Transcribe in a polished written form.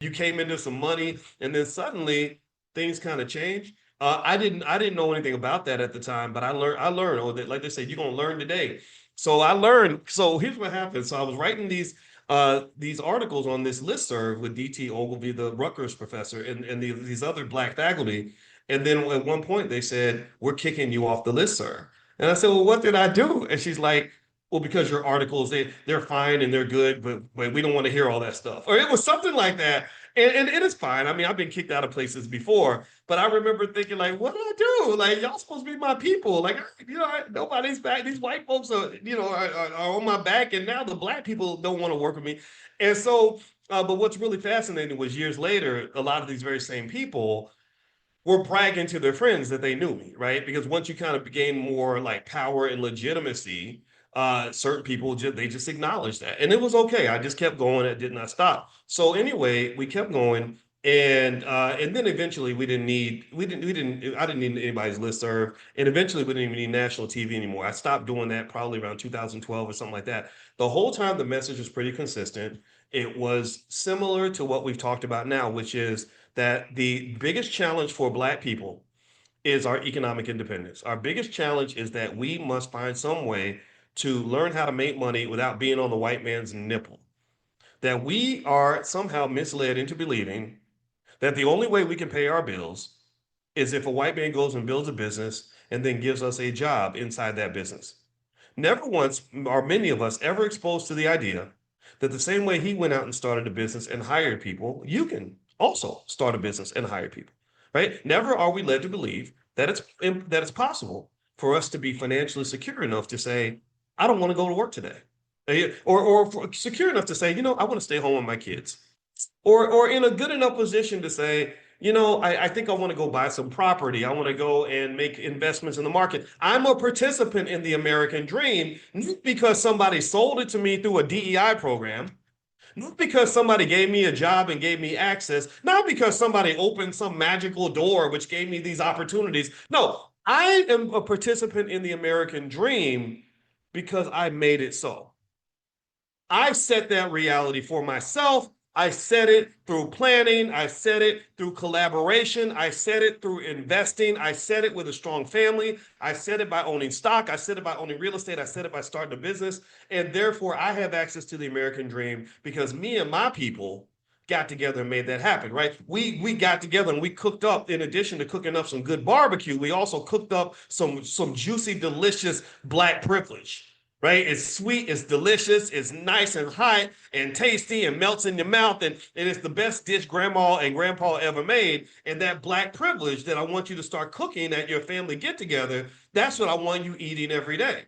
you came into some money, and then suddenly things kind of changed. I didn't know anything about that at the time, but I learned, oh, that, like they said, you're gonna learn today. So I learned. So here's what happened. So I was writing these articles on this listserv with DT Ogilvy, the Rutgers professor, and these other black faculty. And then at one point they said, "We're kicking you off the listserv." And I said, "Well, what did I do?" And she's like, "Well, because your articles, they're fine and they're good, but we don't want to hear all that stuff." Or it was something like that. And it is fine. I mean, I've been kicked out of places before, but I remember thinking, like, what did I do? Like, y'all supposed to be my people. Like, nobody's back. These white folks are on my back, and now the black people don't want to work with me. And so, but what's really fascinating was years later, a lot of these very same people were bragging to their friends that they knew me, right? Because once you kind of gain more like power and legitimacy, certain people they just acknowledged that, and it was okay. I just kept going; it did not stop. So anyway, we kept going, and then eventually we didn't I didn't need anybody's listserv, and eventually we didn't even need national TV anymore. I stopped doing that probably around 2012 or something like that. The whole time the message was pretty consistent. It was similar to what we've talked about now, which is that the biggest challenge for Black people is our economic independence. Our biggest challenge is that we must find some way to learn how to make money without being on the white man's nipple. That we are somehow misled into believing that the only way we can pay our bills is if a white man goes and builds a business and then gives us a job inside that business. Never once are many of us ever exposed to the idea that the same way he went out and started a business and hired people, you can also start a business and hire people, right? Never are we led to believe that it's possible for us to be financially secure enough to say, I don't want to go to work today. Or secure enough to say, I want to stay home with my kids, or in a good enough position to say, I think I want to go buy some property. I want to go and make investments in the market. I'm a participant in the American dream, not because somebody sold it to me through a DEI program, not because somebody gave me a job and gave me access, not because somebody opened some magical door which gave me these opportunities. No, I am a participant in the American dream because I made it so. I set that reality for myself. I set it through planning. I set it through collaboration. I set it through investing. I set it with a strong family. I set it by owning stock. I set it by owning real estate. I set it by starting a business. And therefore, I have access to the American dream because me and my people got together and made that happen, right? We got together and we cooked up, in addition to cooking up some good barbecue, we also cooked up some juicy, delicious black privilege, right? It's sweet, it's delicious, it's nice and hot and tasty and melts in your mouth. And it's the best dish grandma and grandpa ever made. And that black privilege that I want you to start cooking at your family get together, that's what I want you eating every day.